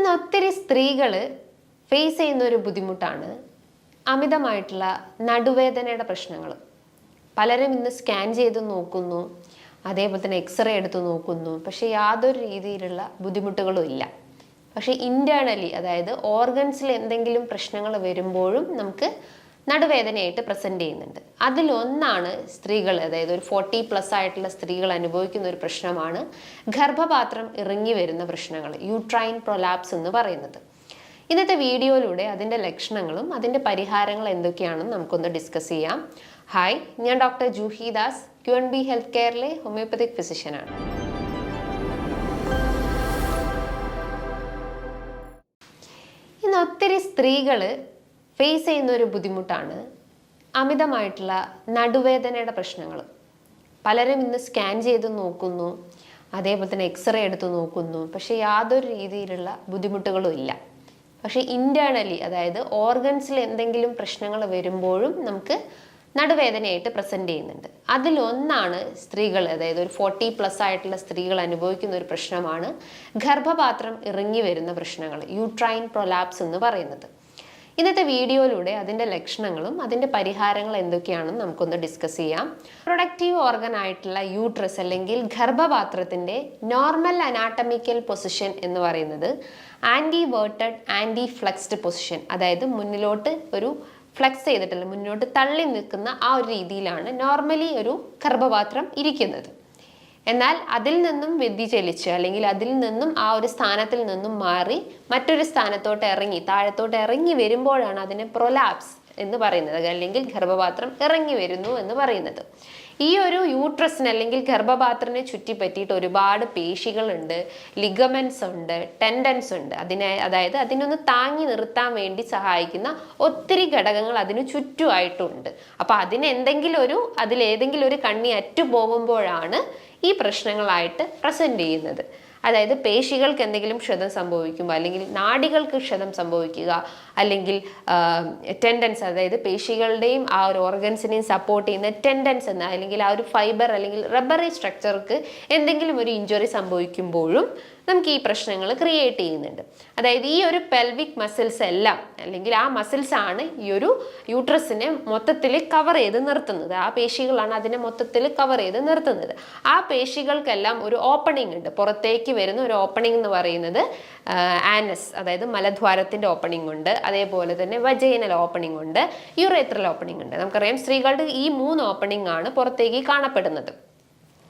ഇന്ന് ഒത്തിരി സ്ത്രീകൾ ഫേസ് ചെയ്യുന്ന ഒരു ബുദ്ധിമുട്ടാണ് അമിതമായിട്ടുള്ള നടുവേദനയുടെ പ്രശ്നങ്ങൾ. പലരും ഇന്ന് സ്കാൻ ചെയ്ത് നോക്കുന്നു, അതേപോലെ തന്നെ എക്സ്റേ എടുത്ത് നോക്കുന്നു, പക്ഷേ യാതൊരു രീതിയിലുള്ള ബുദ്ധിമുട്ടുകളും ഇല്ല. പക്ഷേ ഇൻറ്റേർണലി, അതായത് ഓർഗൻസിൽ എന്തെങ്കിലും പ്രശ്നങ്ങൾ വരുമ്പോഴും നമുക്ക് നടുവേദനയായിട്ട് പ്രസൻറ്റ് ചെയ്യുന്നുണ്ട്. അതിലൊന്നാണ് സ്ത്രീകൾ, അതായത് ഒരു 40+ ആയിട്ടുള്ള സ്ത്രീകൾ അനുഭവിക്കുന്ന ഒരു പ്രശ്നമാണ് ഗർഭപാത്രം ഇറങ്ങി വരുന്ന പ്രശ്നങ്ങൾ, യൂട്രൈൻ പ്രൊലാപ്സ് എന്ന് പറയുന്നത്. ഇന്നത്തെ വീഡിയോയിലൂടെ അതിൻ്റെ ലക്ഷണങ്ങളും അതിൻ്റെ പരിഹാരങ്ങൾ എന്തൊക്കെയാണെന്ന് നമുക്കൊന്ന് ഡിസ്കസ് ചെയ്യാം. ഹായ്, ഞാൻ doctor Juhi Das, QNB health കെയറിലെ ഹോമിയോപ്പതിക് ഫിസിഷ്യനാണ്. ഇന്ന് ഒത്തിരി സ്ത്രീകൾ ഫേസ് ചെയ്യുന്ന ഒരു ബുദ്ധിമുട്ടാണ് അമിതമായിട്ടുള്ള നടുവേദനയുടെ പ്രശ്നങ്ങൾ. പലരും ഇന്ന് സ്കാൻ ചെയ്ത് നോക്കുന്നു, അതേപോലെ തന്നെ എക്സ്റേ എടുത്ത് നോക്കുന്നു, പക്ഷേ യാതൊരു രീതിയിലുള്ള ബുദ്ധിമുട്ടുകളും ഇല്ല. പക്ഷേ ഇൻറ്റേർണലി, അതായത് ഓർഗൻസിൽ എന്തെങ്കിലും പ്രശ്നങ്ങൾ വരുമ്പോഴും നമുക്ക് നടുവേദനയായിട്ട് പ്രസൻറ്റ് ചെയ്യുന്നുണ്ട്. അതിലൊന്നാണ് സ്ത്രീകൾ, അതായത് ഒരു 40+ ആയിട്ടുള്ള സ്ത്രീകൾ അനുഭവിക്കുന്ന ഒരു പ്രശ്നമാണ് ഗർഭപാത്രം ഇറങ്ങി വരുന്ന പ്രശ്നങ്ങൾ, യൂട്രൈൻ പ്രൊലാപ്സ് എന്ന് പറയുന്നത്. ഇന്നത്തെ വീഡിയോയിലൂടെ അതിൻ്റെ ലക്ഷണങ്ങളും അതിൻ്റെ പരിഹാരങ്ങൾ എന്തൊക്കെയാണെന്ന് നമുക്കൊന്ന് ഡിസ്കസ് ചെയ്യാം. പ്രൊഡക്റ്റീവ് ഓർഗൻ ആയിട്ടുള്ള യൂട്രസ് അല്ലെങ്കിൽ ഗർഭപാത്രത്തിൻ്റെ നോർമൽ അനാട്ടമിക്കൽ പൊസിഷൻ എന്ന് പറയുന്നത് ആൻറ്റിവേർട്ടഡ് ആൻറ്റി ഫ്ലെക്സ്ഡ് പൊസിഷൻ, അതായത് മുന്നിലോട്ട് ഒരു ഫ്ലെക്സ് ചെയ്തിട്ടില്ല, മുന്നോട്ട് തള്ളി നിൽക്കുന്ന ആ ഒരു രീതിയിലാണ് നോർമലി ഒരു ഗർഭപാത്രം ഇരിക്കുന്നത്. എന്നാൽ അതിൽ നിന്നും വ്യതിചലിച്ച് അല്ലെങ്കിൽ അതിൽ നിന്നും ആ ഒരു സ്ഥാനത്തിൽ നിന്നും മാറി മറ്റൊരു സ്ഥാനത്തോട്ട് ഇറങ്ങി താഴത്തോട്ട് ഇറങ്ങി വരുമ്പോഴാണ് അതിനെ പ്രൊലാപ്സ് എന്ന് പറയുന്നത്, അല്ലെങ്കിൽ ഗർഭപാത്രം ഇറങ്ങി വരുന്നു എന്ന് പറയുന്നത്. ഈ ഒരു യൂട്രസിന് അല്ലെങ്കിൽ ഗർഭപാത്രത്തിനെ ചുറ്റിപ്പറ്റിയിട്ട് ഒരുപാട് പേശികളുണ്ട്, ലിഗമെന്റ്സ് ഉണ്ട്, ടെൻഡൻസ് ഉണ്ട്. അതായത് അതിനൊന്ന് താങ്ങി നിർത്താൻ വേണ്ടി സഹായിക്കുന്ന ഒത്തിരി ഘടകങ്ങൾ അതിന് ചുറ്റുമായിട്ടുണ്ട്. അപ്പോൾ അതിലേതെങ്കിലും ഒരു കണ്ണി അറ്റുപോകുമ്പോഴാണ് ഈ പ്രശ്നങ്ങളായിട്ട് പ്രസന്റ് ചെയ്യുന്നത്. അതായത് പേശികൾക്ക് എന്തെങ്കിലും ക്ഷതം സംഭവിക്കുമ്പോൾ, അല്ലെങ്കിൽ നാഡികൾക്ക് ക്ഷതം സംഭവിക്കുക, അല്ലെങ്കിൽ ടെൻഡൻസ്, അതായത് പേശികളുടെയും ആ ഒരു ഓർഗൻസിനെയും സപ്പോർട്ട് ചെയ്യുന്ന ടെൻഡൻസ് എന്ന അല്ലെങ്കിൽ ആ ഒരു ഫൈബർ അല്ലെങ്കിൽ റബ്ബറി സ്ട്രക്ചർക്ക് എന്തെങ്കിലും ഒരു ഇഞ്ചുറി സംഭവിക്കുമ്പോഴും നമുക്ക് ഈ പ്രശ്നങ്ങൾ ക്രിയേറ്റ് ചെയ്യുന്നുണ്ട്. അതായത് ഈ ഒരു പെൽവിക് മസിൽസ് എല്ലാം, അല്ലെങ്കിൽ ആ മസിൽസ് ആണ് ഈ ഒരു യൂട്രസിനെ മൊത്തത്തിൽ കവർ ചെയ്ത് നിർത്തുന്നത്. ആ പേശികളാണ് അതിനെ മൊത്തത്തിൽ കവർ ചെയ്ത് നിർത്തുന്നത്. ആ പേശികൾക്കെല്ലാം ഒരു ഓപ്പണിംഗ് ഉണ്ട്, പുറത്തേക്ക് വരുന്ന ഒരു ഓപ്പണിംഗ് എന്ന് പറയുന്നത് ആനസ്, അതായത് മലദ്വാരത്തിൻ്റെ ഓപ്പണിംഗ് ഉണ്ട്, അതേപോലെ തന്നെ വജൈനൽ ഓപ്പണിംഗ് ഉണ്ട്, യുറേത്രൽ ഓപ്പണിംഗ് ഉണ്ട്. നമുക്കറിയാം സ്ത്രീകളുടെ ഈ 3 ഓപ്പണിംഗ് ആണ് പുറത്തേക്ക് കാണപ്പെടുന്നത്.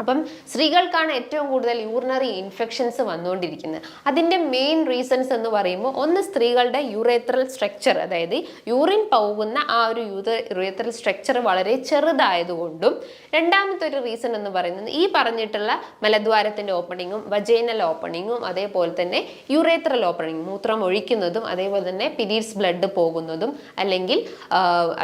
അപ്പം സ്ത്രീകൾക്കാണ് ഏറ്റവും കൂടുതൽ യൂറിനറി ഇൻഫെക്ഷൻസ് വന്നുകൊണ്ടിരിക്കുന്നത്. അതിൻ്റെ മെയിൻ റീസൺസ് എന്ന് പറയുമ്പോൾ, ഒന്ന് സ്ത്രീകളുടെ യുറേത്രൽ സ്ട്രക്ചർ, അതായത് യൂറിൻ പോകുന്ന ആ ഒരു യുറേത്രൽ സ്ട്രക്ചർ വളരെ ചെറുതായതുകൊണ്ടും, രണ്ടാമത്തെ ഒരു റീസൺ എന്ന് പറയുന്നത് ഈ പറഞ്ഞിട്ടുള്ള മലദ്വാരത്തിൻ്റെ ഓപ്പണിങ്ങും വജൈനൽ ഓപ്പണിങ്ങും അതേപോലെ തന്നെ യുറേത്രൽ ഓപ്പണിങ്, മൂത്രം ഒഴിക്കുന്നതും അതേപോലെ തന്നെ പീരീഡ്സ് ബ്ലഡ് പോകുന്നതും അല്ലെങ്കിൽ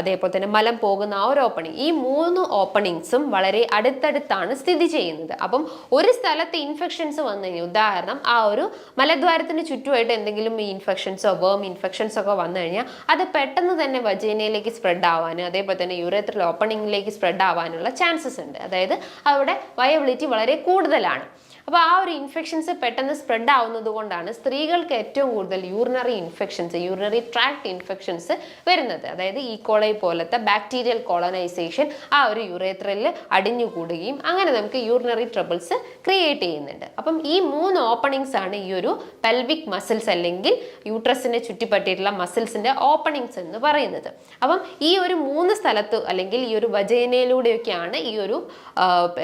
അതേപോലെ തന്നെ മലം പോകുന്ന ആ ഒരു ഓപ്പണിങ്, ഈ 3 ഓപ്പണിങ്സും വളരെ അടുത്തടുത്താണ് സ്ഥിതി ചെയ്യുന്നത്. അപ്പം ഒരു സ്ഥലത്ത് ഇൻഫെക്ഷൻസ് വന്നു കഴിഞ്ഞാൽ, ഉദാഹരണം ആ ഒരു മലദ്വാരത്തിന് ചുറ്റുമായിട്ട് എന്തെങ്കിലും ഇൻഫെക്ഷൻസോ വേം ഇൻഫെക്ഷൻസോ ഒക്കെ വന്നു കഴിഞ്ഞാൽ അത് പെട്ടെന്ന് തന്നെ വജൈനയിലേക്ക് സ്പ്രെഡ് ആവാനും അതേപോലെ തന്നെ യൂറേത്രൽ ഓപ്പണിങ്ങിലേക്ക് സ്പ്രെഡ് ആവാനുള്ള ചാൻസസ് ഉണ്ട്. അതായത് അവിടെ വയബിലിറ്റി വളരെ കൂടുതലാണ്. അപ്പോൾ ആ ഒരു ഇൻഫെക്ഷൻസ് പെട്ടെന്ന് സ്പ്രെഡ് ആവുന്നത് കൊണ്ടാണ് സ്ത്രീകൾക്ക് ഏറ്റവും കൂടുതൽ urinary infections, urinary tract infections വരുന്നത്. അതായത് ഈക്കോളൈ പോലത്തെ ബാക്ടീരിയൽ കോളനൈസേഷൻ ആ ഒരു യൂറേത്രലിൽ അടിഞ്ഞുകൂടുകയും അങ്ങനെ നമുക്ക് യൂറിനറി ട്രബിൾസ് ക്രിയേറ്റ് ചെയ്യുന്നുണ്ട്. അപ്പം ഈ 3 ഓപ്പണിങ്സ് ആണ് ഈ ഒരു പെൽവിക് മസിൽസ് അല്ലെങ്കിൽ യൂട്രസിനെ ചുറ്റിപ്പറ്റിയിട്ടുള്ള മസിൽസിന്റെ ഓപ്പണിങ്സ് എന്ന് പറയുന്നത്. അപ്പം ഈ ഒരു 3 സ്ഥലത്ത് അല്ലെങ്കിൽ ഈ ഒരു വജൈനയിലൂടെയൊക്കെയാണ് ഈ ഒരു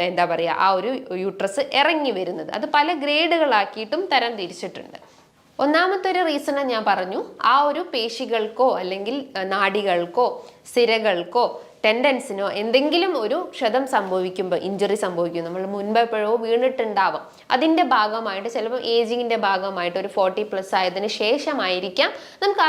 എന്താ പറയുക ആ ഒരു യൂട്രസ് ഇറങ്ങി വരുന്നത്. അത് പല ഗ്രേഡുകളാക്കിയിട്ടും തരം തിരിച്ചിട്ടുണ്ട്. ഒന്നാമത്തെ ഒരു റീസൺ ഞാൻ പറഞ്ഞു, ആ ഒരു പേശികൾക്കോ അല്ലെങ്കിൽ നാഡികൾക്കോ സിരകൾക്കോ ടെൻഡൻസിനോ എന്തെങ്കിലും ഒരു ക്ഷതം സംഭവിക്കുമ്പോൾ, ഇഞ്ചുറി സംഭവിക്കും, നമ്മൾ മുൻപ് എപ്പോഴോ വീണിട്ടുണ്ടാവാം, അതിൻ്റെ ഭാഗമായിട്ട് ചിലപ്പോൾ ഏജിങ്ങിൻ്റെ ഭാഗമായിട്ട് ഒരു 40+ ആയതിനു ശേഷമായിരിക്കാം നമുക്ക് ആ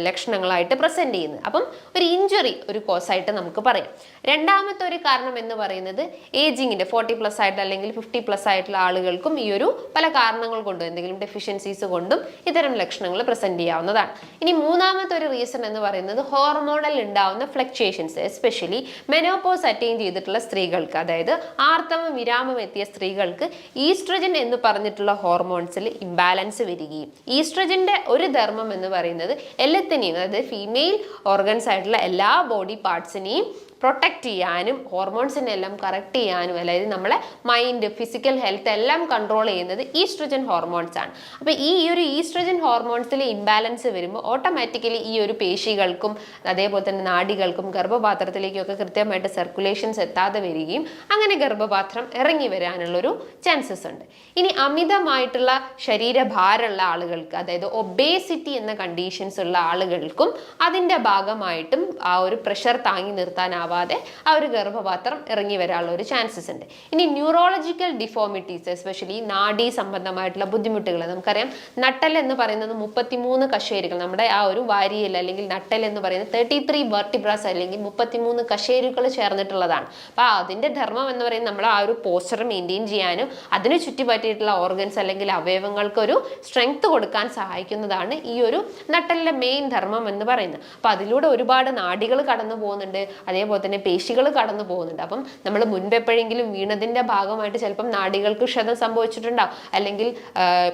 ലക്ഷണങ്ങളായിട്ട് പ്രസൻറ്റ് ചെയ്യുന്നത്. അപ്പം ഒരു ഇഞ്ചുറി ഒരു കോസായിട്ട് നമുക്ക് പറയാം. രണ്ടാമത്തെ ഒരു കാരണം എന്ന് പറയുന്നത് ഏജിങ്ങിൻ്റെ 40+ ആയിട്ട് അല്ലെങ്കിൽ 50+ ആയിട്ടുള്ള ആളുകൾക്കും ഈ ഒരു പല കാരണങ്ങൾ കൊണ്ടും എന്തെങ്കിലും ഡെഫിഷ്യൻസീസ് കൊണ്ടും ഇത്തരം ലക്ഷണങ്ങൾ പ്രസൻറ്റ് ചെയ്യാവുന്നതാണ്. ഇനി മൂന്നാമത്തെ ഒരു റീസൺ എന്ന് പറയുന്നത് ഹോർമോണൽ ഉണ്ടാവുന്ന ഫ്ലക്ച്വേഷൻസ്, എസ്പെഷ്യലി മെനോപോസ് അറ്റൈൻ ചെയ്തിട്ടുള്ള സ്ത്രീകൾക്ക്, അതായത് ആർത്തവം വിരാമം എത്തിയ സ്ത്രീകൾക്ക് ഈസ്ട്രജൻ എന്ന് പറഞ്ഞിട്ടുള്ള ഹോർമോൺസിൽ ഇംബാലൻസ് വരികയും ഈസ്ട്രജന്റെ ഒരു ധർമ്മം എന്ന് പറയുന്നത് എല്ലാത്തിനെയും, അതായത് ഫീമെയിൽ ഓർഗൻസ് ആയിട്ടുള്ള എല്ലാ ബോഡി പാർട്സിനെയും പ്രൊട്ടക്റ്റ് ചെയ്യാനും ഹോർമോൺസിനെ എല്ലാം കറക്റ്റ് ചെയ്യാനും, അതായത് നമ്മളെ മൈൻഡ് ഫിസിക്കൽ ഹെൽത്ത് എല്ലാം കൺട്രോൾ ചെയ്യുന്നത് ഈസ്ട്രജൻ ഹോർമോൺസ് ആണ്. അപ്പോൾ ഈ ഒരു ഈസ്ട്രജൻ ഹോർമോൺസിൽ ഇംബാലൻസ് വരുമ്പോൾ ഓട്ടോമാറ്റിക്കലി ഈ ഒരു പേശികൾക്കും അതേപോലെ തന്നെ നാഡികൾക്കും ഗർഭപാത്രത്തിലേക്കൊക്കെ കൃത്യമായിട്ട് സർക്കുലേഷൻസ് എത്താതെ വരികയും അങ്ങനെ ഗർഭപാത്രം ഇറങ്ങി വരാനുള്ളൊരു ചാൻസസ് ഉണ്ട്. ഇനി അമിതമായിട്ടുള്ള ശരീരഭാരമുള്ള ആളുകൾക്ക്, അതായത് ഒബേസിറ്റി എന്ന കണ്ടീഷൻസ് ഉള്ള ആളുകൾക്കും അതിൻ്റെ ഭാഗമായിട്ടും ആ ഒരു പ്രഷർ താങ്ങി നിർത്താനാവാതെ ആ ഒരു ഗർഭപാത്രം ഇറങ്ങി വരാനുള്ള ഒരു ചാൻസസ് ഉണ്ട്. ഇനി ന്യൂറോളജിക്കൽ ഡിഫോമിറ്റീസ്, എസ്പെഷ്യലി നാഡീ സംബന്ധമായിട്ടുള്ള ബുദ്ധിമുട്ടുകൾ, നമുക്കറിയാം നട്ടൽ എന്ന് പറയുന്നത് 33 കശേരുകൾ, നമ്മുടെ ആ ഒരു വാരിയൽ അല്ലെങ്കിൽ നട്ടൽ എന്ന് പറയുന്നത് 33 വെർട്ടിബ്രാസ് അല്ലെങ്കിൽ 33 കശേരുകൾ ചേർന്നിട്ടുള്ളതാണ്. അപ്പോൾ അതിൻ്റെ ധർമ്മം എന്ന് പറയുന്നത് നമ്മൾ ആ ഒരു പോസ്ചർ മെയിൻറ്റെയിൻ ചെയ്യാനും അതിന് ചുറ്റിപ്പറ്റിയിട്ടുള്ള ഓർഗൻസ് അല്ലെങ്കിൽ അവയവങ്ങൾക്ക് ഒരു സ്ട്രെങ്ത് കൊടുക്കാൻ സഹായിക്കുന്നതാണ് ഈ ഒരു നട്ടലിൻ്റെ മെയിൻ ധർമ്മം എന്ന് പറയുന്നത്. അപ്പോൾ അതിലൂടെ ഒരുപാട് നാഡികൾ കടന്നു പോകുന്നുണ്ട്, അതേപോലെ തന്നെ പേശികൾ കടന്നു പോകുന്നുണ്ട്. അപ്പം നമ്മൾ മുൻപെപ്പോഴെങ്കിലും വീണതിൻ്റെ ഭാഗമായിട്ട് ചിലപ്പം നാഡികൾക്ക് ക്ഷതം സംഭവിച്ചിട്ടുണ്ടാവും, അല്ലെങ്കിൽ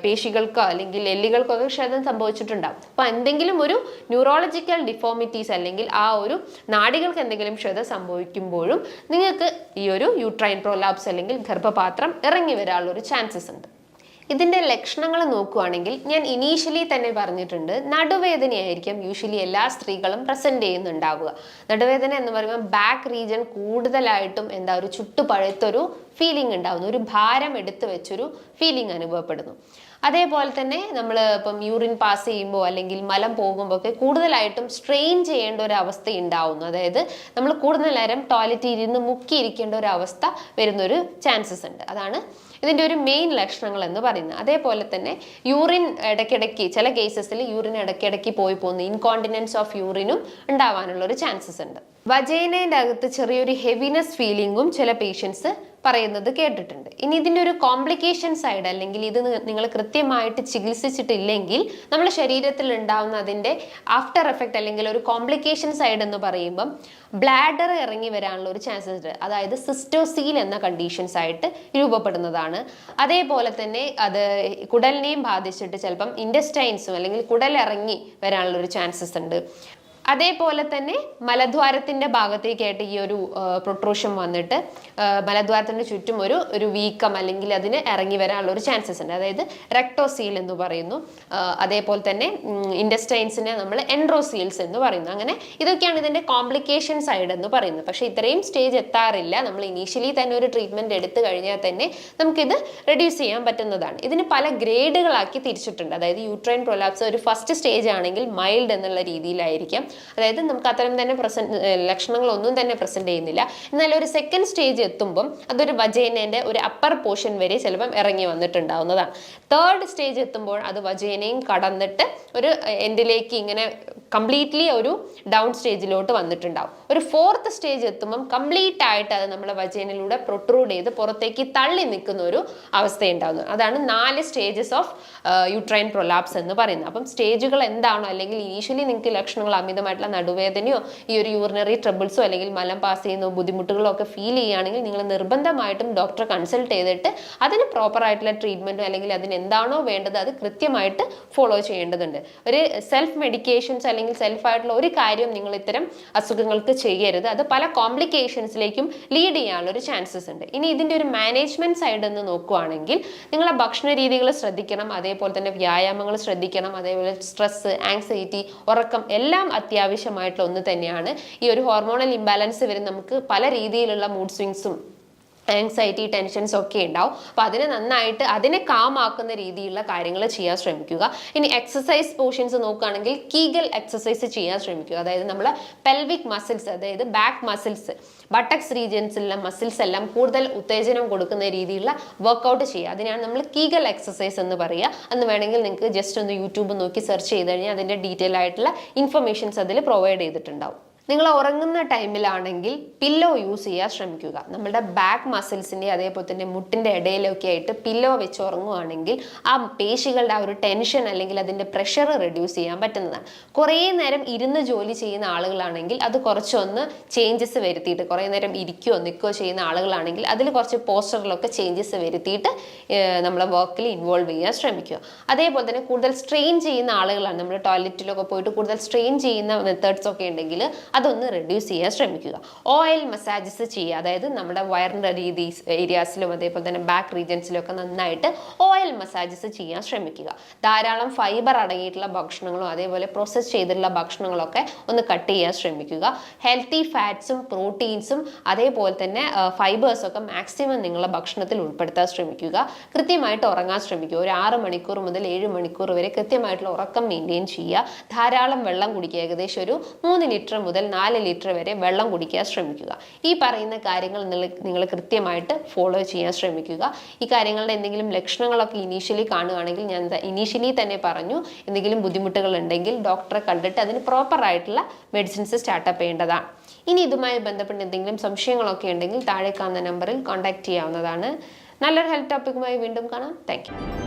പേശികൾക്കോ അല്ലെങ്കിൽ എല്ലുകൾക്കോ ഒക്കെ ക്ഷതം സംഭവിച്ചിട്ടുണ്ടാവും. അപ്പോൾ എന്തെങ്കിലും ഒരു ന്യൂറോളജിക്കൽ ഡിഫോമിറ്റീസ് അല്ലെങ്കിൽ ആ ഒരു നാഡികൾക്ക് എന്തെങ്കിലും ക്ഷതം സംഭവിക്കുമ്പോഴും നിങ്ങൾക്ക് ഈ ഒരു യൂട്രൈൻ പ്രൊലാപ്സ് അല്ലെങ്കിൽ ഗർഭപാത്രം ഇറങ്ങി വരാനുള്ള ഒരു ചാൻസസ് ഉണ്ട്. ഇതിൻ്റെ ലക്ഷണങ്ങൾ നോക്കുകയാണെങ്കിൽ ഞാൻ ഇനീഷ്യലി തന്നെ പറഞ്ഞിട്ടുണ്ട്, നടുവേദനയായിരിക്കും യൂഷ്വലി എല്ലാ സ്ത്രീകളും പ്രസൻറ്റ് ചെയ്യുന്നുണ്ടാവുക. നടുവേദന എന്ന് പറയുമ്പോൾ ബാക്ക് റീജിയൻ കൂടുതലായിട്ടും ഒരു ചുട്ടുപഴുത്തൊരു ഫീലിംഗ് ഉണ്ടാവുന്നു, ഒരു ഭാരം എടുത്തു വെച്ചൊരു ഫീലിംഗ് അനുഭവപ്പെടുന്നു. അതേപോലെ തന്നെ നമ്മൾ ഇപ്പം യൂറിൻ പാസ് ചെയ്യുമ്പോൾ അല്ലെങ്കിൽ മലം പോകുമ്പോൾ ഒക്കെ കൂടുതലായിട്ടും സ്ട്രെയിൻ ചെയ്യേണ്ട ഒരു അവസ്ഥ ഉണ്ടാവുന്നു, അതായത് നമ്മൾ കൂടുതൽ നേരം ടോയ്ലറ്റിൽ ഇരുന്ന് മുക്കിയിരിക്കേണ്ട ഒരു അവസ്ഥ വരുന്നൊരു ചാൻസസ് ഉണ്ട്. അതാണ് ഇതിൻ്റെ ഒരു മെയിൻ ലക്ഷണങ്ങൾ എന്ന് പറയുന്നത്. അതേപോലെ തന്നെ യൂറിൻ ഇടയ്ക്കിടയ്ക്ക് ചില കേസസിൽ യൂറിൻ ഇടയ്ക്കിടയ്ക്ക് പോയി പോകുന്നു, ഇൻകോണ്ടിനൻസ് ഓഫ് യൂറിനും ഉണ്ടാവാനുള്ള ഒരു ചാൻസസ് ഉണ്ട്. വജൈനേൻ്റെ അകത്ത് ചെറിയൊരു ഹെവിനെസ് ഫീലിംഗും ചില പേഷ്യൻസ് പറയുന്നത് കേട്ടിട്ടുണ്ട്. ഇനി ഇതിൻ്റെ ഒരു കോംപ്ലിക്കേഷൻ സൈഡ് അല്ലെങ്കിൽ ഇത് നിങ്ങൾ കൃത്യമായിട്ട് ചികിത്സിച്ചിട്ടില്ലെങ്കിൽ നമ്മുടെ ശരീരത്തിൽ ഉണ്ടാവുന്ന അതിൻ്റെ ആഫ്റ്റർ എഫക്റ്റ് അല്ലെങ്കിൽ ഒരു കോംപ്ലിക്കേഷൻ സൈഡ് എന്ന് പറയുമ്പം ബ്ലാഡർ ഇറങ്ങി വരാനുള്ള ഒരു ചാൻസസ് ഉണ്ട്, അതായത് സിസ്റ്റോസീൽ എന്ന കണ്ടീഷൻസ് ആയിട്ട് രൂപപ്പെടുന്നതാണ്. അതേപോലെ തന്നെ അത് കുടലിനെയും ബാധിച്ചിട്ട് ചിലപ്പം ഇൻറ്റസ്റ്റൈൻസും അല്ലെങ്കിൽ കുടൽ ഇറങ്ങി വരാനുള്ള ഒരു ചാൻസസ് ഉണ്ട്. അതേപോലെ തന്നെ മലദ്വാരത്തിൻ്റെ ഭാഗത്തേക്കായിട്ട് ഈ ഒരു പ്രൊട്രൂഷൻ വന്നിട്ട് മലദ്വാരത്തിൻ്റെ ചുറ്റും ഒരു വീക്കം അല്ലെങ്കിൽ അതിന് ഇറങ്ങി വരാനുള്ള ഒരു ചാൻസസ് ഉണ്ട്, അതായത് റെക്ടോസീൽ എന്ന് പറയുന്നു. അതേപോലെ തന്നെ ഇൻറ്റസ്റ്റൈൻസിനെ നമ്മൾ എൻഡ്രോസീൽസ് എന്ന് പറയുന്നു. അങ്ങനെ ഇതൊക്കെയാണ് ഇതിൻ്റെ കോംപ്ലിക്കേഷൻ സൈഡ് എന്ന് പറയുന്നത്. പക്ഷേ ഇത്രയും സ്റ്റേജ് എത്താറില്ല, നമ്മൾ ഇനീഷ്യലി തന്നെ ഒരു ട്രീറ്റ്മെൻറ്റ് എടുത്തു കഴിഞ്ഞാൽ തന്നെ നമുക്കിത് റെഡ്യൂസ് ചെയ്യാൻ പറ്റുന്നതാണ്. ഇതിന് പല ഗ്രേഡുകളാക്കി തിരിച്ചിട്ടുണ്ട്, അതായത് യൂട്രൈൻ പ്രൊലാപ്സ് ഒരു ഫസ്റ്റ് സ്റ്റേജ് ആണെങ്കിൽ മൈൽഡ് എന്നുള്ള രീതിയിലായിരിക്കാം, അതായത് നമുക്ക് അത്തരം തന്നെ ലക്ഷണങ്ങളൊന്നും തന്നെ പ്രസന്റ് ചെയ്യുന്നില്ല. എന്നാൽ ഒരു സെക്കൻഡ് സ്റ്റേജ് എത്തുമ്പം അതൊരു വജൈനേൻ്റെ ഒരു അപ്പർ പോർഷൻ വരെ ചിലപ്പം ഇറങ്ങി വന്നിട്ടുണ്ടാവുന്നതാണ്. തേർഡ് സ്റ്റേജ് എത്തുമ്പോൾ അത് വജൈനയും കടന്നിട്ട് ഒരു എൻഡിലേക്ക് ഇങ്ങനെ കംപ്ലീറ്റ്ലി ഒരു ഡൗൺ സ്റ്റേജിലോട്ട് വന്നിട്ടുണ്ടാവും. ഒരു ഫോർത്ത് സ്റ്റേജ് എത്തുമ്പം കംപ്ലീറ്റ് ആയിട്ട് അത് നമ്മുടെ വജൈനയിലൂടെ പ്രൊട്രൂഡ് ചെയ്ത് പുറത്തേക്ക് തള്ളി നിൽക്കുന്ന ഒരു അവസ്ഥയുണ്ടാവുന്നു. അതാണ് 4 സ്റ്റേജസ് ഓഫ് യൂട്രൈൻ പ്രൊലാപ്സ് എന്ന് പറയുന്നത്. അപ്പം സ്റ്റേജുകൾ എന്താണോ അല്ലെങ്കിൽ ഇനീഷ്യലി നിങ്ങൾക്ക് ലക്ഷണങ്ങൾ അമിതമായിട്ടുള്ള നടുവേദനയോ ഈ ഒരു യൂറിനറി ട്രബിൾസോ അല്ലെങ്കിൽ മലം പാസ് ചെയ്യുന്ന ബുദ്ധിമുട്ടുകളോ ഒക്കെ ഫീൽ ചെയ്യുകയാണെങ്കിൽ നിങ്ങൾ നിർബന്ധമായിട്ടും ഡോക്ടറെ കൺസൾട്ട് ചെയ്തിട്ട് അതിന് പ്രോപ്പർ ആയിട്ടുള്ള ട്രീറ്റ്മെൻറ്റോ അല്ലെങ്കിൽ അതിന് എന്താണോ വേണ്ടത് അത് കൃത്യമായിട്ട് ഫോളോ ചെയ്യേണ്ടതുണ്ട്. ഒരു സെൽഫ് മെഡിക്കേഷൻസ് അല്ലെങ്കിൽ സെൽഫായിട്ടുള്ള ഒരു കാര്യം നിങ്ങൾ ഇത്തരം അസുഖങ്ങൾക്ക് ചെയ്യരുത്, അത് പല കോംപ്ലിക്കേഷൻസിലേക്കും ലീഡ് ചെയ്യാനുള്ള ഒരു ചാൻസസ് ഉണ്ട്. ഇനി ഇതിൻ്റെ ഒരു മാനേജ്മെന്റ് സൈഡ് എന്ന് നോക്കുകയാണെങ്കിൽ നിങ്ങളെ ഭക്ഷണ രീതികൾ ശ്രദ്ധിക്കണം, അതേപോലെ തന്നെ വ്യായാമങ്ങൾ ശ്രദ്ധിക്കണം, അതേപോലെ സ്ട്രെസ്, ആങ്സൈറ്റി, ഉറക്കം എല്ലാം അത്യാവശ്യമായിട്ടുള്ള ഒന്ന് തന്നെയാണ്. ഈ ഒരു ഹോർമോണൽ ഇംബാലൻസ് വരെ നമുക്ക് പല രീതിയിലുള്ള മൂഡ് സ്വിങ്സും ആങ്സൈറ്റി, ടെൻഷൻസ് ഒക്കെ ഉണ്ടാവും. അപ്പോൾ അതിനെ കാമാക്കുന്ന രീതിയിലുള്ള കാര്യങ്ങൾ ചെയ്യാൻ ശ്രമിക്കുക. ഇനി എക്സസൈസ് പോർഷൻസ് നോക്കുകയാണെങ്കിൽ കീഗൽ എക്സസൈസ് ചെയ്യാൻ ശ്രമിക്കുക, അതായത് നമ്മളെ പെൽവിക് മസിൽസ്, അതായത് ബാക്ക് മസിൽസ്, ബട്ടക്സ് റീജിയൻസിലുള്ള മസിൽസ് എല്ലാം കൂടുതൽ ഉത്തേജനം കൊടുക്കുന്ന രീതിയിലുള്ള വർക്കൗട്ട് ചെയ്യുക. അതിനാണ് നമ്മൾ കീഗൽ എക്സസൈസ് എന്ന് പറയുക. അന്ന് വേണമെങ്കിൽ നിങ്ങൾക്ക് ജസ്റ്റ് ഒന്ന് യൂട്യൂബ് നോക്കി സെർച്ച് ചെയ്ത് കഴിഞ്ഞാൽ അതിൻ്റെ ഡീറ്റെയിൽ ആയിട്ടുള്ള ഇൻഫർമേഷൻസ് അതിൽ പ്രൊവൈഡ് ചെയ്തിട്ടുണ്ടാവും. നിങ്ങൾ ഉറങ്ങുന്ന ടൈമിലാണെങ്കിൽ പില്ലോ യൂസ് ചെയ്യാൻ ശ്രമിക്കുക. നമ്മുടെ ബാക്ക് മസിൽസിൻ്റെ അതേപോലെ തന്നെ മുട്ടിൻ്റെ ഇടയിലൊക്കെ ആയിട്ട് പില്ലോ വെച്ച് ഉറങ്ങുകയാണെങ്കിൽ ആ പേശികളുടെ ആ ഒരു ടെൻഷൻ അല്ലെങ്കിൽ അതിൻ്റെ പ്രഷർ റെഡ്യൂസ് ചെയ്യാൻ പറ്റുന്നതാണ്. കുറേ നേരം ഇരുന്ന് ജോലി ചെയ്യുന്ന ആളുകളാണെങ്കിൽ അത് കുറച്ചൊന്ന് ചേഞ്ചസ് വരുത്തിയിട്ട്, കുറേ നേരം ഇരിക്കുകയോ നിൽക്കുകയോ ചെയ്യുന്ന ആളുകളാണെങ്കിൽ അതിൽ കുറച്ച് പോസ്റ്ററിലൊക്കെ ചേഞ്ചസ് വരുത്തിയിട്ട് നമ്മളെ വർക്കിൽ ഇൻവോൾവ് ചെയ്യാൻ ശ്രമിക്കുക. അതേപോലെ തന്നെ കൂടുതൽ സ്ട്രെയിൻ ചെയ്യുന്ന ആളുകളാണ്, നമ്മൾ ടോയ്ലറ്റിലൊക്കെ പോയിട്ട് കൂടുതൽ സ്ട്രെയിൻ ചെയ്യുന്ന മെത്തേഡ്സ് ഒക്കെ ഉണ്ടെങ്കിൽ അതൊന്ന് റെഡ്യൂസ് ചെയ്യാൻ ശ്രമിക്കുക. ഓയിൽ മസാജസ് ചെയ്യുക, അതായത് നമ്മുടെ വയറിൻ്റെ ഏരിയാസിലും അതേപോലെ തന്നെ ബാക്ക് റീജൻസിലും ഒക്കെ നന്നായിട്ട് ഓയിൽ മസാജസ് ചെയ്യാൻ ശ്രമിക്കുക. ധാരാളം ഫൈബർ അടങ്ങിയിട്ടുള്ള ഭക്ഷണങ്ങളും അതേപോലെ പ്രോസസ്സ് ചെയ്തിട്ടുള്ള ഭക്ഷണങ്ങളൊക്കെ ഒന്ന് കട്ട് ചെയ്യാൻ ശ്രമിക്കുക. ഹെൽത്തി ഫാറ്റ്സും പ്രോട്ടീൻസും അതേപോലെ തന്നെ ഫൈബേഴ്സൊക്കെ മാക്സിമം നിങ്ങളുടെ ഭക്ഷണത്തിൽ ഉൾപ്പെടുത്താൻ ശ്രമിക്കുക. കൃത്യമായിട്ട് ഉറങ്ങാൻ ശ്രമിക്കുക. ഒരു 6 മണിക്കൂർ മുതൽ 7 മണിക്കൂർ വരെ കൃത്യമായിട്ടുള്ള ഉറക്കം മെയിൻറ്റെയിൻ ചെയ്യുക. ധാരാളം വെള്ളം കുടിക്കുക, ഏകദേശം ഒരു 3 ലിറ്റർ മുതൽ 4 ലിറ്റർ വരെ വെള്ളം കുടിക്കാൻ ശ്രമിക്കുക. ഈ പറയുന്ന കാര്യങ്ങൾ നിങ്ങൾ കൃത്യമായിട്ട് ഫോളോ ചെയ്യാൻ ശ്രമിക്കുക. ഈ കാര്യങ്ങളുടെ എന്തെങ്കിലും ലക്ഷണങ്ങളൊക്കെ ഇനീഷ്യലി കാണുകയാണെങ്കിൽ, ഞാൻ ഇനീഷ്യലി തന്നെ പറഞ്ഞു, എന്തെങ്കിലും ബുദ്ധിമുട്ടുകൾ ഉണ്ടെങ്കിൽ ഡോക്ടറെ കണ്ടിട്ട് അതിന് പ്രോപ്പറായിട്ടുള്ള മെഡിസിൻസ് സ്റ്റാർട്ടപ്പ് ചെയ്യേണ്ടതാണ്. ഇനി ഇതുമായി ബന്ധപ്പെട്ട് എന്തെങ്കിലും സംശയങ്ങളൊക്കെ ഉണ്ടെങ്കിൽ താഴെ കാണുന്ന നമ്പറിൽ കോൺടാക്ട് ചെയ്യാവുന്നതാണ്. നല്ലൊരു ഹെൽത്ത് ടോപ്പിക്കുമായി വീണ്ടും കാണാം. Thank you.